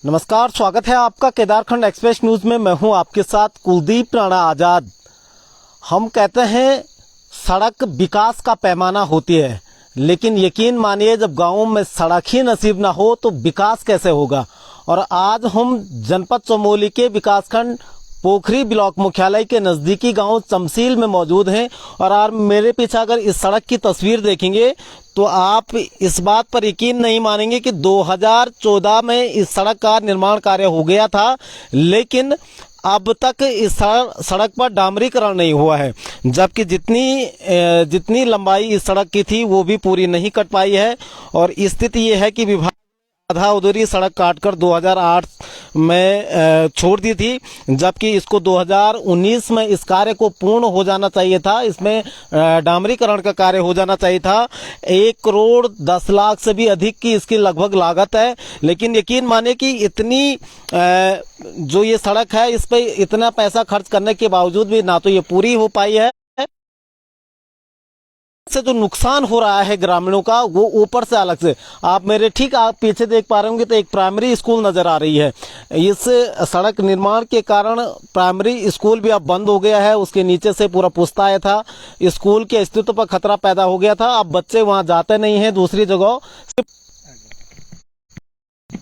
नमस्कार, स्वागत है आपका केदारखंड एक्सप्रेस न्यूज में। मैं हूं आपके साथ कुलदीप राणा आजाद। हम कहते हैं सड़क विकास का पैमाना होती है, लेकिन यकीन मानिए जब गांवों में सड़क ही नसीब ना हो तो विकास कैसे होगा। और आज हम जनपद चमोली के विकासखंड पोखरी ब्लॉक मुख्यालय के नजदीकी गांव चमसील में मौजूद हैं। और आप मेरे पीछे अगर इस सड़क की तस्वीर देखेंगे तो आप इस बात पर यकीन नहीं मानेंगे कि 2014 में इस सड़क का निर्माण कार्य हो गया था, लेकिन अब तक इस सड़क पर डामरीकरण नहीं हुआ है। जबकि जितनी लंबाई इस सड़क की थी वो भी पूरी नहीं कट पाई है। और स्थिति ये है कि विभाग आधा अधूरी सड़क काटकर 2008 में छोड़ दी थी, जबकि इसको 2019 में इस कार्य को पूर्ण हो जाना चाहिए था। इसमें डामरीकरण का कार्य हो जाना चाहिए था। 1 करोड़ 10 लाख से भी अधिक की इसकी लगभग लागत है। लेकिन यकीन माने कि इतनी जो ये सड़क है इस पे इतना पैसा खर्च करने के बावजूद भी ना तो ये पूरी हो पाई है। से जो नुकसान हो रहा है ग्रामीणों का वो ऊपर से अलग से आप मेरे ठीक आप पीछे देख पा रहे होंगे तो एक प्राइमरी स्कूल नजर आ रही है। इस सड़क निर्माण के कारण प्राइमरी स्कूल भी अब बंद हो गया है। उसके नीचे से पूरा पुस्ताया था, स्कूल के अस्तित्व पर खतरा पैदा हो गया था। अब बच्चे वहां जाते नहीं हैं, दूसरी जगह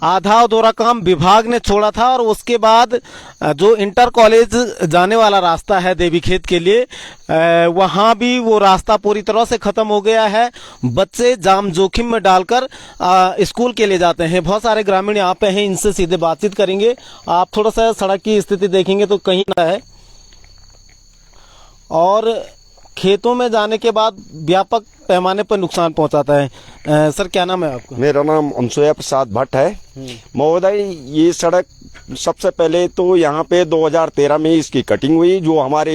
आधा अधूरा काम विभाग ने छोड़ा था। और उसके बाद जो इंटर कॉलेज जाने वाला रास्ता है देवी खेत के लिए, वहां भी वो रास्ता पूरी तरह से खत्म हो गया है। बच्चे जाम जोखिम में डालकर स्कूल के लिए जाते हैं। बहुत सारे ग्रामीण यहाँ पे हैं, इनसे सीधे बातचीत करेंगे। आप थोड़ा सा सड़क की स्थिति देखेंगे तो कहीं ना है, और खेतों में जाने के बाद व्यापक पैमाने पर नुकसान पहुंचाता है। सर क्या नाम है आपका? मेरा नाम अंशुया प्रसाद भट्ट है। महोदय, ये सड़क सबसे पहले तो यहाँ पे 2013 में इसकी कटिंग हुई। जो हमारे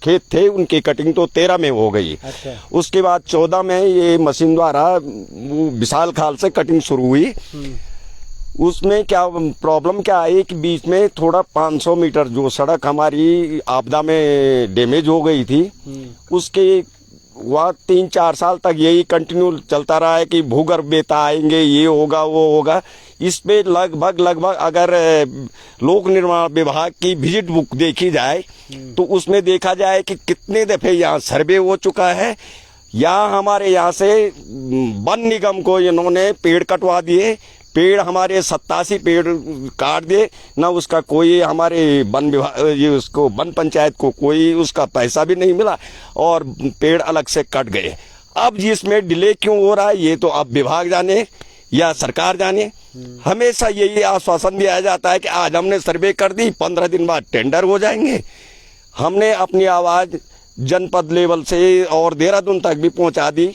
खेत थे उनकी कटिंग तो 13 में हो गई। अच्छा। उसके बाद 14 में ये मशीन द्वारा विशाल खाल से कटिंग शुरू हुई। उसमें क्या प्रॉब्लम क्या आई कि बीच में थोड़ा 500 मीटर जो सड़क हमारी आपदा में डैमेज हो गई थी, उसके वहाँ 3-4 साल तक यही कंटिन्यू चलता रहा है कि भूगर्भ बेता आएंगे, ये होगा वो होगा। इस पे लगभग अगर लोक निर्माण विभाग की विजिट बुक देखी जाए तो उसमें देखा जाए कि कितने दफे यहाँ सर्वे हो चुका है। यहाँ हमारे यहाँ से वन निगम को इन्होंने पेड़ कटवा दिए, पेड़ हमारे 87 पेड़ काट दिए ना। उसका कोई हमारे वन विभाग ये उसको वन पंचायत को कोई उसका पैसा भी नहीं मिला और पेड़ अलग से कट गए। अब जिसमें डिले क्यों हो रहा है ये तो अब विभाग जाने या सरकार जाने। हमेशा यही आश्वासन दिया जाता है कि आज हमने सर्वे कर दी, 15 दिन बाद टेंडर हो जाएंगे। हमने अपनी आवाज जनपद लेवल से और देहरादून तक भी पहुंचा दी।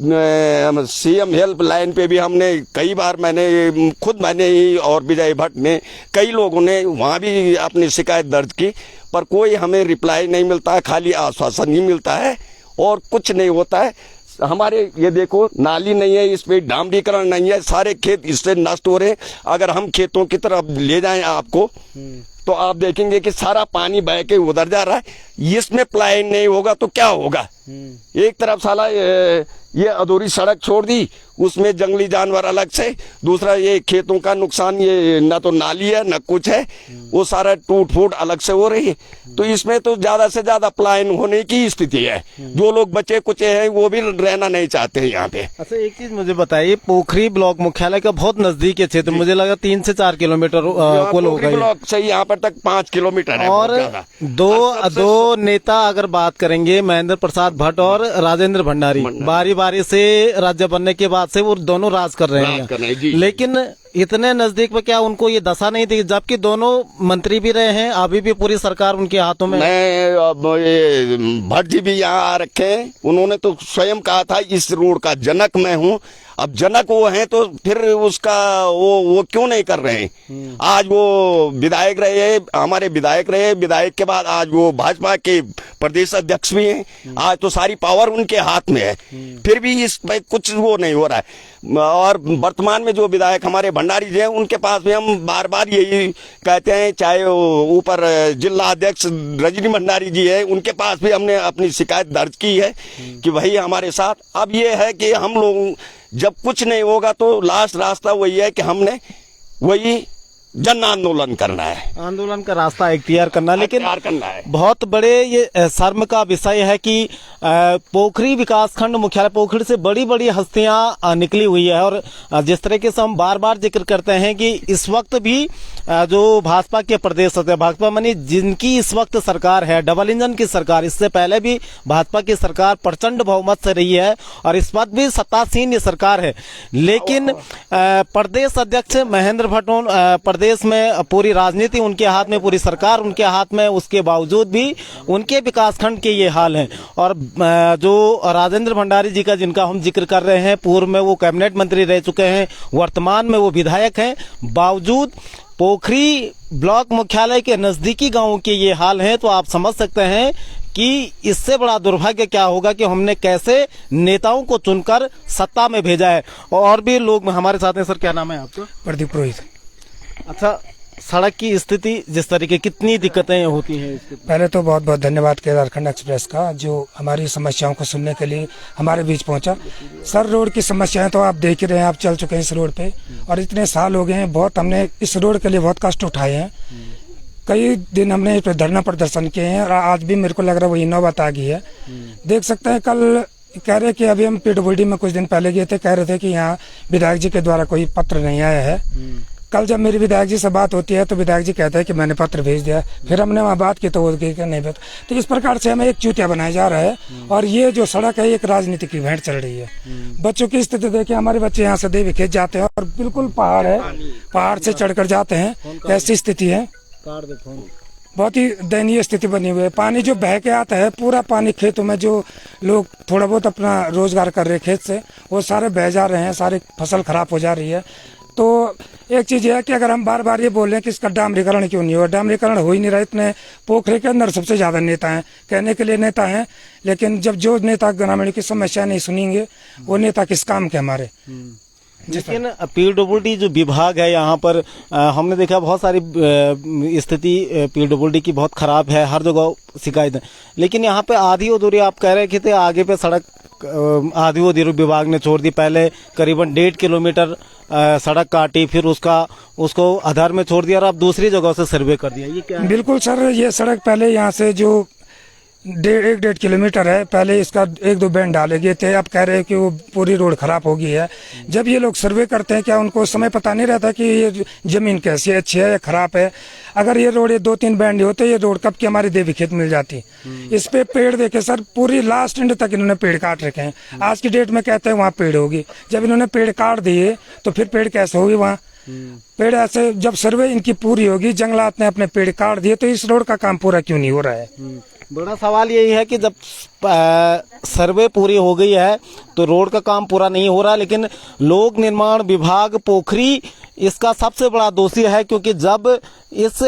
सीएम हेल्प लाइन पे भी हमने कई बार मैंने ही और विजय भट्ट ने कई लोगों ने वहाँ भी अपनी शिकायत दर्ज की, पर कोई हमें रिप्लाई नहीं मिलता है, खाली आश्वासन ही मिलता है और कुछ नहीं होता है। हमारे ये देखो नाली नहीं है, इस पे डामरीकरण नहीं है, सारे खेत इससे नष्ट हो रहे हैं। अगर हम खेतों की तरफ ले जाएं आपको तो आप देखेंगे कि सारा पानी बह के उधर जा रहा है। इसमें प्लान नहीं होगा तो क्या होगा? एक तरफ साला ये अधूरी सड़क छोड़ दी, उसमें जंगली जानवर अलग से, दूसरा ये खेतों का नुकसान, ये न तो नाली है न कुछ है, वो सारा टूट फूट अलग से हो रही है। तो इसमें तो ज्यादा से ज्यादा प्लान होने की स्थिति है। जो लोग बचे कुचे हैं वो भी रहना नहीं चाहते हैं यहाँ पे। अच्छा, एक चीज मुझे बताइए, पोखरी ब्लॉक मुख्यालय का बहुत नजदीक है क्षेत्र, मुझे लगा 3 से 4 किलोमीटर कुल होगा। ब्लॉक से यहाँ पर तक 5 किलोमीटर है। और दो नेता अगर बात करेंगे, महेंद्र प्रसाद भट्ट और राजेंद्र भंडारी, बारी बारी से राज्य बनने के बाद से वो दोनों राज कर रहे हैं। लेकिन इतने नजदीक में क्या उनको ये दशा नहीं थी, जबकि दोनों मंत्री भी रहे हैं, अभी भी पूरी सरकार उनके हाथों में। भट्ट जी भी यहाँ आ रखे हैं, उन्होंने तो स्वयं कहा था इस रोड का जनक मैं हूँ। अब जनक वो हैं तो फिर उसका वो क्यों नहीं कर रहे हैं? आज वो विधायक रहे, हमारे विधायक रहे, विधायक के बाद आज वो भाजपा के प्रदेश अध्यक्ष भी हैं। आज तो सारी पावर उनके हाथ में है, फिर भी इस पे कुछ वो नहीं हो रहा है। और वर्तमान में जो विधायक हमारे भंडारी जी हैं उनके पास भी हम बार बार यही कहते हैं, चाहे ऊपर जिला अध्यक्ष रजनी भंडारी जी है, उनके पास भी हमने अपनी शिकायत दर्ज की है कि वही हमारे साथ। अब ये है कि हम लोग जब कुछ नहीं होगा तो लास्ट रास्ता वही है कि हमने वही जन आंदोलन करना है, आंदोलन का रास्ता इख्तियार करना। लेकिन इख्तियार करना है। बहुत बड़े ये शर्म का विषय है कि पोखरी विकासखंड मुख्यालय पोखरी से बड़ी बड़ी हस्तियां निकली हुई है, और जिस तरीके से हम बार बार जिक्र करते हैं कि इस वक्त भी जो भाजपा के प्रदेश सदस्य, भाजपा मानी जिनकी इस वक्त सरकार है, डबल इंजन की सरकार, इससे पहले भी भाजपा की सरकार प्रचंड बहुमत से रही है और इस वक्त भी सत्तासीन ये सरकार है, लेकिन प्रदेश अध्यक्ष महेंद्र भट्टों, प्रदेश में पूरी राजनीति उनके हाथ में, पूरी सरकार उनके हाथ में, उसके बावजूद भी उनके विकासखंड के ये हाल हैं। और जो राजेंद्र भंडारी जी का जिनका हम जिक्र कर रहे हैं, पूर्व में वो कैबिनेट मंत्री रह चुके हैं, वर्तमान में वो विधायक हैं, बावजूद पोखरी ब्लॉक मुख्यालय के नजदीकी गांवों के ये हाल हैं। तो आप समझ सकते हैं कि इससे बड़ा दुर्भाग्य क्या होगा कि हमने कैसे नेताओं को चुनकर सत्ता में भेजा है। और भी लोग हमारे साथ हैं। सर, क्या नाम है आपका? प्रदीप पुरोहित। अच्छा, सड़क की स्थिति जिस तरीके, कितनी दिक्कतें होती हैं इसके? पहले तो बहुत बहुत धन्यवाद केदारखंड एक्सप्रेस का, जो हमारी समस्याओं को सुनने के लिए हमारे बीच पहुंचा। सर, रोड की समस्याएं तो आप देख ही रहे हैं, आप चल चुके हैं इस रोड पे, और इतने साल हो गए हैं, बहुत हमने इस रोड के लिए बहुत कष्ट उठाए हैं। कई दिन हमने इस पे धरना प्रदर्शन किए हैं और आज भी मेरे को लग रहा है वही नौबत आ गई है। देख सकते हैं, कल कह रहे कि अभी हम पीडब्ल्यूडी में कुछ दिन पहले गए थे, कह रहे थे कि यहाँ विधायक जी के द्वारा कोई पत्र नहीं आया है। कल जब मेरी विधायक जी से बात होती है तो विधायक जी कहते हैं कि मैंने पत्र भेज दिया। फिर हमने वहाँ बात की तो वो नहीं भेज। तो इस प्रकार से हमें एक चूतिया बनाया जा रहा है, और ये जो सड़क है एक राजनीति की भेंट चल रही है। बच्चों की स्थिति देखिए, हमारे बच्चे यहाँ से देवी खेत जाते हैं और बिल्कुल पहाड़ है, पहाड़ से चढ़कर जाते हैं, ऐसी स्थिति है। बहुत ही दयनीय स्थिति बनी हुई है। पानी जो बह के आता है, पूरा पानी खेतों में, जो लोग थोड़ा बहुत अपना रोजगार कर रहे हैं खेत से, वो सारे बह जा रहे हैं, सारी फसल खराब हो जा रही है। तो एक चीज है कि अगर हम बार बार ये बोल रहे हैं कि इसका डामरीकरण क्यों नहीं हुआ, डामरीकरण हो ही नहीं रहा। इतने पोखरे के अंदर सबसे ज्यादा नेता हैं, कहने के लिए नेता हैं, लेकिन जब जो नेता ग्रामीण की समस्या नहीं सुनेंगे, वो नेता किस काम के हमारे। लेकिन पीडब्ल्यूडी जो विभाग है यहाँ पर, हमने देखा बहुत सारी स्थिति पीडब्ल्यूडी की बहुत खराब है, हर जगह शिकायत है। लेकिन यहाँ पे आधी अधूरी, आप कह रहे थे आगे पे सड़क आधी अधूरी विभाग ने छोड़ दी। पहले करीबन 1.5 किलोमीटर सड़क काटी, फिर उसको आधार में छोड़ दिया और अब दूसरी जगह से सर्वे कर दिया। ये क्या है? बिल्कुल सर, ये सड़क पहले यहाँ से जो 1.5 किलोमीटर है, पहले इसका 1-2 बैंड डाले गए थे। अब कह रहे हैं कि वो पूरी रोड खराब हो गई है। जब ये लोग सर्वे करते हैं, क्या उनको समय पता नहीं रहता कि ये जमीन कैसी है, अच्छी है या खराब है? अगर ये रोड 2-3 बैंड होते, ये रोड कब की हमारी देवी खेत मिल जाती। इस पे पेड़ देखे सर, पूरी लास्ट एंड तक इन्होंने पेड़ काट रखे हैं। आज की डेट में कहते हैं वहाँ पेड़ होगी, जब इन्होंने पेड़ काट दिए तो फिर पेड़ कैसे होगी वहाँ? पेड़ ऐसे, जब सर्वे इनकी पूरी होगी, जंगलात ने अपने पेड़ काट दिए, तो इस रोड का काम पूरा क्यों नहीं हो रहा है? बड़ा सवाल यही है कि जब सर्वे पूरी हो गई है तो रोड का काम पूरा नहीं हो रहा। लेकिन लोक निर्माण विभाग पोखरी इसका सबसे बड़ा दोषी है, क्योंकि जब इस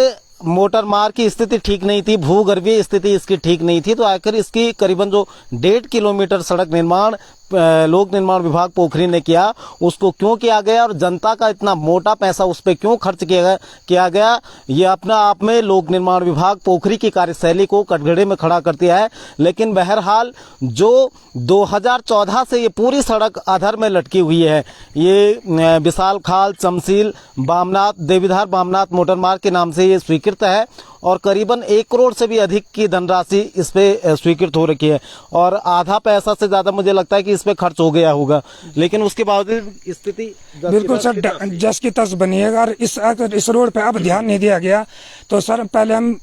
मोटर मार्ग की स्थिति ठीक नहीं थी, भूगर्भीय स्थिति इसकी ठीक नहीं थी, तो आखिर इसकी करीबन जो 1.5 किलोमीटर सड़क निर्माण लोक निर्माण विभाग पोखरी ने किया, उसको क्यों किया गया और जनता का इतना मोटा पैसा उस पर क्यों खर्च किया गया? ये अपना आप में लोक निर्माण विभाग पोखरी की कार्यशैली को कटघरे में खड़ा करती है। लेकिन बहरहाल जो 2014 से ये पूरी सड़क अधर में लटकी हुई है, ये विशाल खाल चमसील बामनाथ देवीधार बामनाथ मोटर मार्ग के नाम से ये स्वीकृत है, और करीबन 1 करोड़ से भी अधिक की धनराशि इस पे स्वीकृत हो रखी है, और आधा पैसा से ज्यादा मुझे लगता है कि इस पे खर्च हो गया होगा। लेकिन उसके बावजूद स्थिति बिल्कुल सर जस की तस बनी है। अगर इस रोड पे अब ध्यान नहीं दिया गया तो सर पहले हम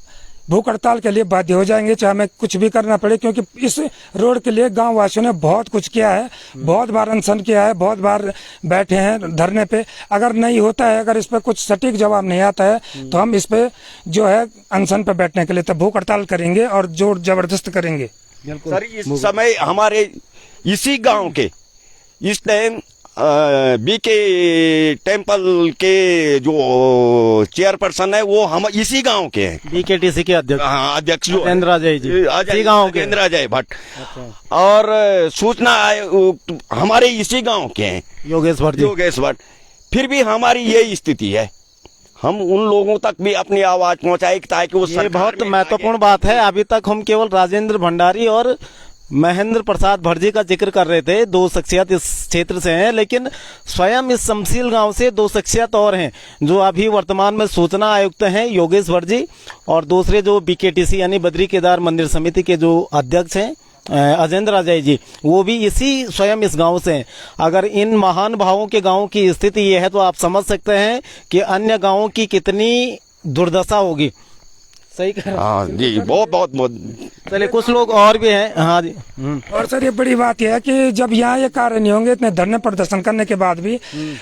भूख हड़ताल के लिए बाध्य हो जाएंगे, चाहे हमें कुछ भी करना पड़े, क्योंकि इस रोड के लिए गांव वासियों ने बहुत कुछ किया है, बहुत बार अनशन किया है, बहुत बार बैठे हैं धरने पे। अगर नहीं होता है, अगर इस पे कुछ सटीक जवाब नहीं आता है, तो हम इस पे जो है अनशन पे बैठने के लिए तो भूख हड़ताल करेंगे और जोर जबरदस्त करेंगे। सर, इस समय हमारे इसी गांव के इस टाइम बीके टेम्पल के जो चेयरपर्सन है वो हम इसी गांव के हैं, बीकेटीसी के अध्यक्ष। हाँ, अध्यक्ष जो राजेंद्र अजय जी इसी गांव के, राजेंद्र अजय भट्ट। और सूचना हमारे इसी गांव के हैं, योगेश भट्ट। फिर भी हमारी ये स्थिति है, हम उन लोगों तक भी अपनी आवाज पहुंचाए ताकि वो ये बहुत महत्वपूर्ण बात है। अभी तक हम केवल राजेंद्र भंडारी और महेंद्र प्रसाद भटजी का जिक्र कर रहे थे। दो शख्सियत इस क्षेत्र से हैं, लेकिन स्वयं इस शमसील गांव से दो शख्सियत और हैं जो अभी वर्तमान में सूचना आयुक्त हैं, योगेश भटजी, और दूसरे जो बीकेटीसी यानी बद्री केदार मंदिर समिति के जो अध्यक्ष हैं अजेंद्र अजय जी, वो भी इसी स्वयं इस गांव से हैं। अगर इन महान भावों के गांव की स्थिति ये है तो आप समझ सकते हैं कि अन्य गांवों की कितनी दुर्दशा होगी। सही कह रहा हूं? हाँ जी, बहुत चलिए कुछ लोग और भी हैं। हाँ जी। और सर ये बड़ी बात यह है कि जब यहाँ ये कार्य नहीं होंगे, इतने धरने प्रदर्शन करने के बाद भी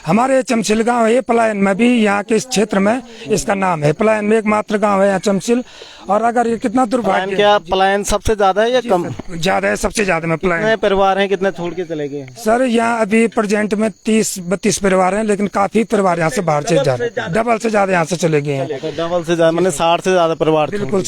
हमारे चमसिल गांव है पलायन में भी, यहाँ के इस क्षेत्र में इसका नाम है पलायन में एकमात्र गांव है यहाँ चमसिल। और अगर ये कितना दुर्भाग्य, क्या पलायन सबसे ज्यादा है या कम? ज्यादा है, सबसे ज्यादा में पलायन। कितने परिवार हैं, कितने छोड़ के चले गए? सर यहाँ अभी प्रेजेंट में 30-32 परिवार हैं, लेकिन काफी परिवार यहाँ से बाहर चले जा रहे हैं, डबल से ज्यादा यहाँ से चले गए हैं। डबल से ज्यादा मैंने 60 से ज्यादा परिवार। बिल्कुल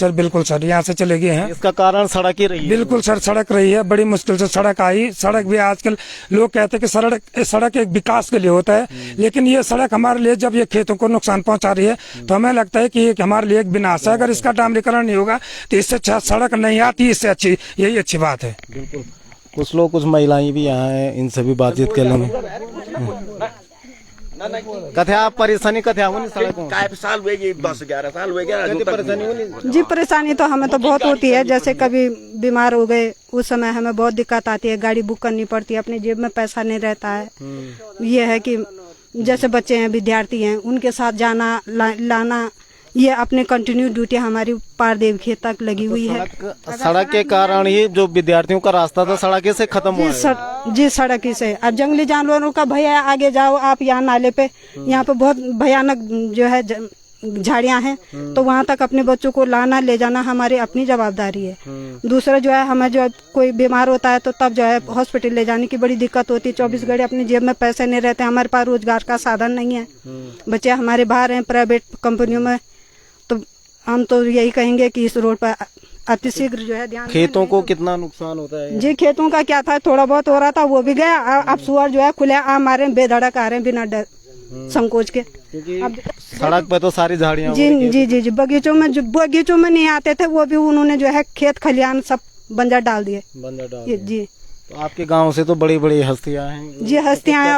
सर यहाँ से चले गए हैं। इसका कारण सड़क ही रही है। बिल्कुल सर, सड़क रही है, बड़ी मुश्किल से सड़क आई। सड़क भी आजकल लोग कहते हैं कि सड़क एक विकास के लिए होता है, लेकिन ये सड़क हमारे लिए जब ये खेतों को नुकसान पहुंचा रही है तो हमें लगता है कि ये हमारे लिए एक विनाश है। अगर इसका डामरीकरण नहीं होगा तो इससे अच्छा सड़क नहीं आती, इससे अच्छी यही अच्छी बात है। बिल्कुल। कुछ लोग, कुछ महिलाएं भी यहाँ हैं, इनसे भी बातचीत कर लेंगे। कथे आप परेशानी कथे आओ नहीं सड़क काय साल हुए, ये 10-11 साल हुए क्या परेशानी होनी? जी परेशानी तो हमें तो बहुत होती है। जैसे कभी बीमार हो गए उस समय हमें बहुत दिक्कत आती है, गाड़ी बुक करनी पड़ती है, अपने जेब में पैसा नहीं रहता है। ये है कि जैसे बच्चे हैं, विद्यार्थी हैं, उनके साथ जाना लाना, ये अपने कंटिन्यू ड्यूटी हमारी पारदेव खेत तक लगी हुई है। सड़क के कारण ही जो विद्यार्थियों का रास्ता था सड़क से खत्म हुआ है। जी सड़क ही से। अब जंगली जानवरों का भय है, आगे जाओ आप यहाँ नाले पे, यहाँ पे बहुत भयानक जो है झाड़ियाँ हैं, तो वहाँ तक अपने बच्चों को लाना ले जाना हमारी अपनी जवाबदारी है। दूसरा जो है, हमें जो कोई बीमार होता है तो तब जो है हॉस्पिटल ले जाने की बड़ी दिक्कत होती है। 24 घंटे अपनी जेब में पैसे नहीं रहते, हमारे पास रोजगार का साधन नहीं है, बच्चे हमारे बाहर हैं प्राइवेट कंपनियों में। तो हम तो यही कहेंगे कि इस रोड पर अतिशीघ्र जो है ध्यान। खेतों को कितना नुकसान होता है? जी खेतों का क्या था, थोड़ा बहुत हो रहा था, वो भी गया। अब सुअर जो है खुले आम आ रहे हैं, बेधड़क आ रहे हैं, बिना डर संकोच के। अब सड़क पे तो सारी झाड़ियाँ। जी बगीचों में नहीं आते थे, वो भी उन्होंने जो है खेत खलियान सब बंजर डाल दिए। जी तो आपके गांव से तो बड़ी बड़ी हस्तियां हैं। जी हस्तियां हैं,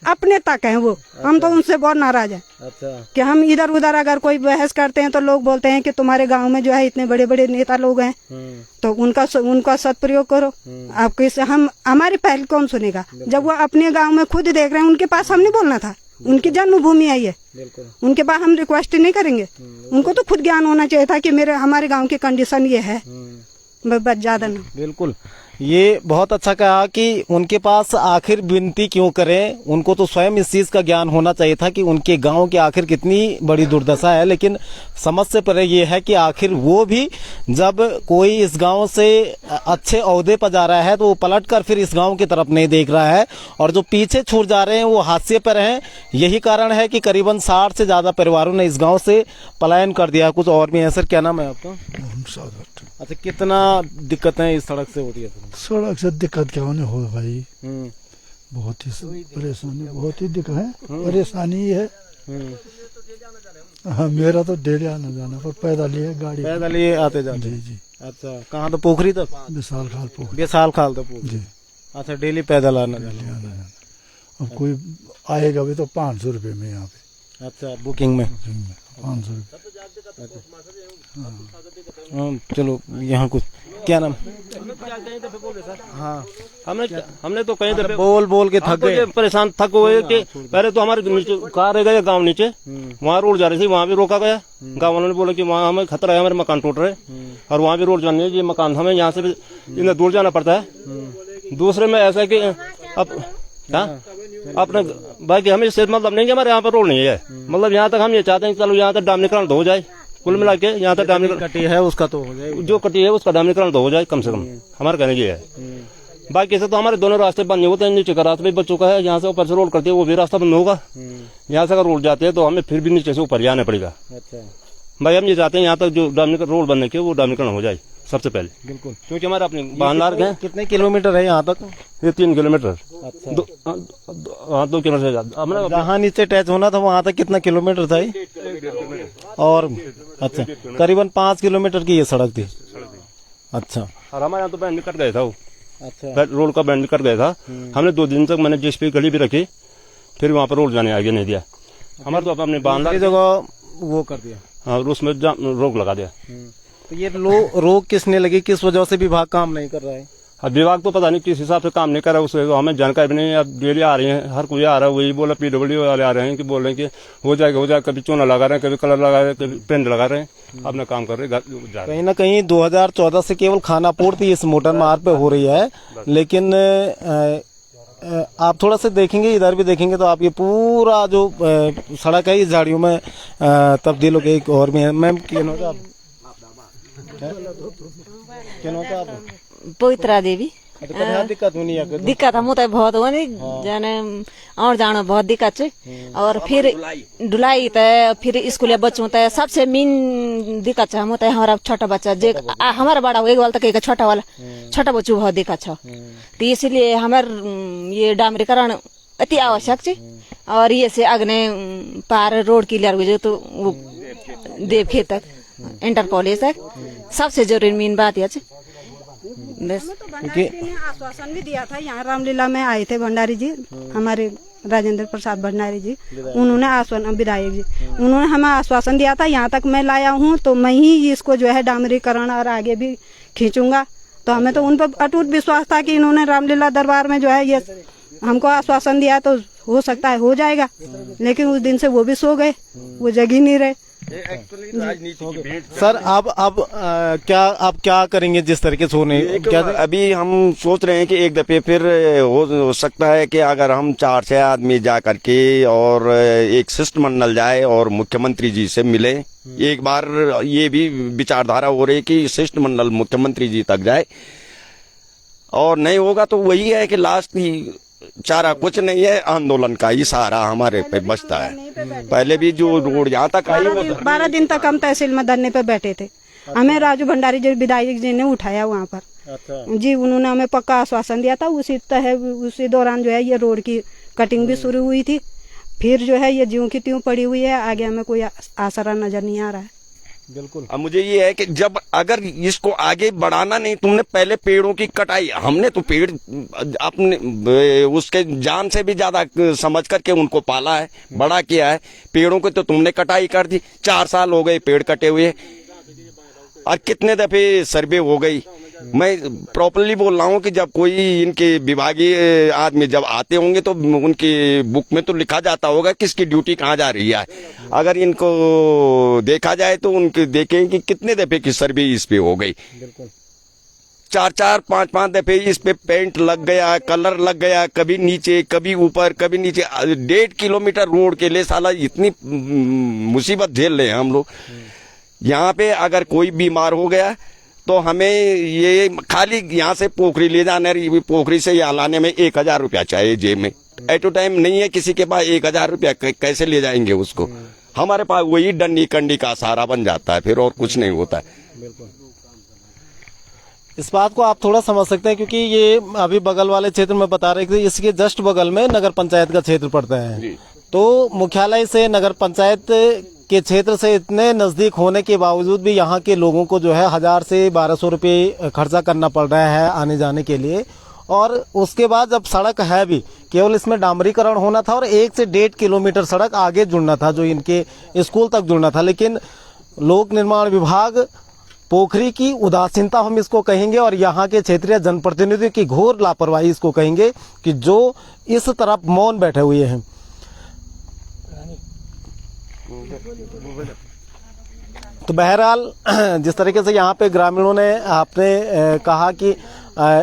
अपने तक हैं वो। हम तो उनसे बहुत नाराज हैं। अच्छा। कि हम इधर उधर अगर कोई बहस करते हैं तो लोग बोलते हैं कि तुम्हारे गांव में जो है इतने बड़े बड़े नेता लोग हैं, तो उनका सदप्रयोग करो। आपके हमारी पहल कौन सुनेगा जब वो अपने गाँव में खुद देख रहे हैं। उनके पास हमने बोलना था, उनकी जन्मभूमि है ये, उनके पास हम रिक्वेस्ट नहीं करेंगे। उनको तो खुद ज्ञान होना चाहिए था कि हमारे गाँव की कंडीशन ये है, बस ज्यादा नहीं। बिल्कुल, ये बहुत अच्छा कहा कि उनके पास आखिर विनती क्यों करें, उनको तो स्वयं इस चीज का ज्ञान होना चाहिए था कि उनके गांव की आखिर कितनी बड़ी दुर्दशा है। लेकिन समझ से परे ये है कि आखिर वो भी जब कोई इस गांव से अच्छे ओहदे पर जा रहा है तो वो पलटकर फिर इस गांव की तरफ नहीं देख रहा है, और जो पीछे छूट जा रहे हैं वो हादसे पर हैं। यही कारण है कि करीबन 60 से ज्यादा परिवारों ने इस गाँव से पलायन कर दिया। कुछ और भी है। सर क्या नाम है आपका? अच्छा, कितना दिक्कतें इस सड़क से होती है? सड़क से दिक्कत क्या होने हो भाई, बहुत ही परेशानी, बहुत ही दिक्कत है, परेशानी है। हाँ, मेरा तो डेली आना जाना, पर पैदल ही है, गाड़ी पैदल ही आते जाते। जी। अच्छा, कहाँ तो पोखरी तक? विशाल खाल तक जी। अच्छा, डेली पैदल आना जाना। अब कोई आएगा भी तो 500 रुपये में यहाँ पे। अच्छा, बुकिंग में 500 रुपये। चलो यहाँ कुछ क्या नाम? हाँ, हमने तो कहीं दफे बोल के थक गए, परेशान थक हुए कि पहले तो हमारे नीचे कार रह गया गांव नीचे, वहाँ रोड जा रही थी, वहाँ भी रोका गया। गांव वालों ने बोला कि वहाँ हमें खतरा है, हमारे मकान टूट रहे, और वहाँ भी रोड जानी है। ये मकान हमें यहाँ से इतना दूर जाना पड़ता है। दूसरे में ऐसा है कि अब अपने बाकी हमें इससे मतलब नहीं कि हमारे यहाँ पर रोड नहीं है, मतलब यहाँ तक हम ये चाहते हैं चलो यहाँ तक डामरीकरण हो जाए। कुल मिला के यहाँ तक डामरीकरण कटी है उसका तो हो जाए, जो कटी है उसका डामरीकरण तो हो जाए कम से कम, हमारा कहने ये है। बाकी से तो हमारे दोनों रास्ते बंद होते हैं। नीचे का रास्ता भी बच्चों का है, यहाँ से ऊपर से रोड करती है वो भी रास्ता बंद होगा। यहाँ से अगर रोड जाते हैं तो हमें फिर भी नीचे से ऊपर जाना पड़ेगा। अच्छा भाई, हम ये चाहते हैं यहाँ तक जो डामरीकरण रोड बनने के वो डामरीकरण हो जाए सबसे पहले। बिल्कुल, क्योंकि हमारे अपने वाहन मार्ग है। कितने किलोमीटर है यहाँ तक? ये 3 किलोमीटर। अच्छा, 2 किलोमीटर से ज्यादा। जहाँ नीचे टच होना था वहाँ तक कितना किलोमीटर था? और अच्छा, करीबन 5 किलोमीटर की ये सड़क थी। अच्छा, और हमारे यहाँ तो बैंड कट गया था वो, अच्छा रोड का बैंड कट गया था। हमने 2 दिन तक मैंने जेसीबी गली भी रखी, फिर वहाँ पर रोड जाने आगे नहीं दिया। हमारे तो अपने बांध की जगह वो कर दिया। हाँ, उसमें रोक लगा दिया। तो ये रोक किसने लगी, किस वजह से विभाग काम नहीं कर रहा है? अब विभाग तो पता नहीं किस हिसाब से काम नहीं कर रहा है, उससे हमें जानकारी भी नहीं। अब डेली आ रही है, हर कोई आ रहा है, वही बोला PWD वाले आ रहे हैं कि बोल रहे हैं कि हो जाएगा। कभी चूना लगा रहे हैं, कभी कलर लगा रहे हैं, कभी पेंट लगा रहे हैं, अपना काम कर रहे हैं। कहीं ना कहीं 2014 से केवल खानापूर्ति इस मोटर मार्ग पे हो रही है, लेकिन आप थोड़ा सा देखेंगे, इधर भी देखेंगे तो आप ये पूरा जो सड़क है इस झाड़ियों में तब्दील हो गई। एक और भी है मैम, क्या नाम है आप? पवित्रा देवी। दिक्कत होनी है? दिक्कत हम तो बहुत हो जाने और जानो बहुत दिक्कत है। और फिर ढुलाई तय, फिर स्कूल बच्चों तय सबसे मेन दिक्कत है। हम होता है हमारा छोटा बच्चा जे हमारा बड़ा हो एक वाला तक छोटा बच्चों बहुत दिक्कत है। तो इसलिए हमार ये डामरीकरण अति आवश्यक है। और ये से अग्ने पार रोड क्लियर हो जाए तो देवखेत तक इंटर कॉलेज तक सबसे जरूरी मेन बात यह भंडारी जी ने आश्वासन भी दिया था। यहाँ रामलीला में आए थे भंडारी जी, हमारे राजेंद्र प्रसाद भंडारी जी, उन्होंने विधायक जी, उन्होंने हमें आश्वासन दिया था। यहाँ तक मैं लाया हूँ तो मैं ही इसको जो है डामरीकरण और आगे भी खींचूंगा। तो हमें तो उन पर अटूट विश्वास था कि इन्होंने रामलीला दरबार में जो है ये हमको आश्वासन दिया, तो हो सकता है हो जाएगा। लेकिन उस दिन से वो भी सो गए, वो जग ही नहीं रहे। सर अब क्या करेंगे जिस तरीके से होने? क्या अभी हम सोच रहे हैं कि एक दफे फिर हो सकता है कि अगर हम 4-6 आदमी जा करके और एक शिष्टमंडल जाए और मुख्यमंत्री जी से मिले। एक बार ये भी विचारधारा हो रही है कि शिष्टमंडल मुख्यमंत्री जी तक जाए, और नहीं होगा तो वही है कि लास्ट ही चारा कुछ नहीं है, आंदोलन का ही सहारा हमारे पे बचता है। पहले भी जो रोड यहाँ तक आई 12 दिन तक हम तहसील में धरने पे बैठे थे। हमें राजू भंडारी जी विधायक जी ने उठाया वहाँ पर। अच्छा। जी, उन्होंने हमें पक्का आश्वासन दिया था। उसी दौरान जो है ये रोड की कटिंग भी शुरू हुई थी। फिर जो है ये ज्यों की त्यों पड़ी हुई है, आगे हमें कोई आसरा नजर नहीं आ रहा है। बिल्कुल। अब मुझे ये है कि जब अगर इसको आगे बढ़ाना नहीं, तुमने पहले पेड़ों की कटाई, हमने तो पेड़ अपने उसके जान से भी ज्यादा समझ करके उनको पाला है, बड़ा किया है। पेड़ों को तो तुमने कटाई कर दी। 4 साल हो गए पेड़ कटे हुए, और कितने दफे सर्वे हो गई। मैं प्रॉपरली बोल रहा हूँ कि जब कोई इनके विभागीय आदमी जब आते होंगे तो उनकी बुक में तो लिखा जाता होगा किसकी ड्यूटी कहाँ जा रही है। अगर इनको देखा जाए तो उनके देखें कि कितने दफे की सर्वे इस पे हो गई। 4-4, 5-5 दफे इस पे पेंट लग गया, कलर लग गया, कभी नीचे कभी ऊपर कभी नीचे। 1.5 किलोमीटर रोड के लिए साला इतनी मुसीबत झेल रहे हैं हम लोग। यहाँ पे अगर कोई बीमार हो गया तो हमें ये खाली यहाँ से पोखरी ले जाने, पोखरी से यहाँ लाने में 1000 रुपया चाहिए जेब में। एट अ टाइम नहीं है किसी के पास 1000 रुपया, कैसे ले जाएंगे उसको? हमारे पास वही डंडी कंडी का सहारा बन जाता है, फिर और कुछ नहीं होता है। इस बात को आप थोड़ा समझ सकते हैं, क्योंकि ये अभी बगल वाले क्षेत्र में बता रहे थे, इसके जस्ट बगल में नगर पंचायत का क्षेत्र पड़ता है। तो मुख्यालय से नगर पंचायत के क्षेत्र से इतने नजदीक होने के बावजूद भी यहाँ के लोगों को जो है 1000 से 1200 रुपये खर्चा करना पड़ रहा है आने जाने के लिए। और उसके बाद जब सड़क है भी, केवल इसमें डामरीकरण होना था और 1 से 1.5 किलोमीटर सड़क आगे जुड़ना था, जो इनके स्कूल तक जुड़ना था। लेकिन लोक निर्माण विभाग, पोखरी की उदासीनता हम इसको कहेंगे, और यहाँ के क्षेत्रीय जनप्रतिनिधियों की घोर लापरवाही इसको कहेंगे, कि जो इस तरफ मौन बैठे हुए हैं। तो बहरहाल जिस तरीके से यहाँ पे ग्रामीणों ने आपने कहा कि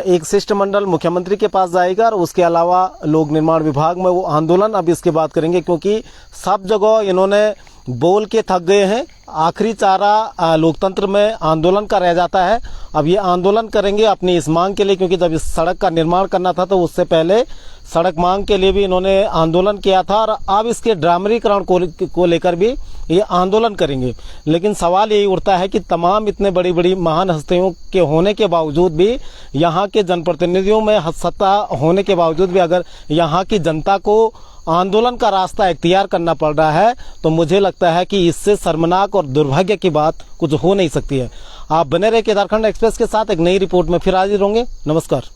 एक शिष्टमंडल मुख्यमंत्री के पास जाएगा, और उसके अलावा लोक निर्माण विभाग में वो आंदोलन अब इसके बाद करेंगे, क्योंकि सब जगह इन्होंने बोल के थक गए हैं। आखिरी चारा लोकतंत्र में आंदोलन का रह जाता है। अब ये आंदोलन करेंगे अपनी इस मांग के लिए, क्योंकि जब इस सड़क का निर्माण करना था तो उससे पहले सड़क मांग के लिए भी इन्होंने आंदोलन किया था और अब इसके ड्रामरीकरण को लेकर भी ये आंदोलन करेंगे। लेकिन सवाल यही उठता है कि तमाम इतने बड़ी बड़ी महान हस्तियों के होने के बावजूद भी, यहाँ के जनप्रतिनिधियों में सत्ता होने के बावजूद भी अगर यहाँ की जनता को आंदोलन का रास्ता इख्तियार करना पड़ रहा है, तो मुझे लगता है कि इससे शर्मनाक और दुर्भाग्य की बात कुछ हो नहीं सकती है। आप बने रहे केदारखंड एक्सप्रेस के साथ, एक नई रिपोर्ट में फिर हाजिर होंगे। नमस्कार।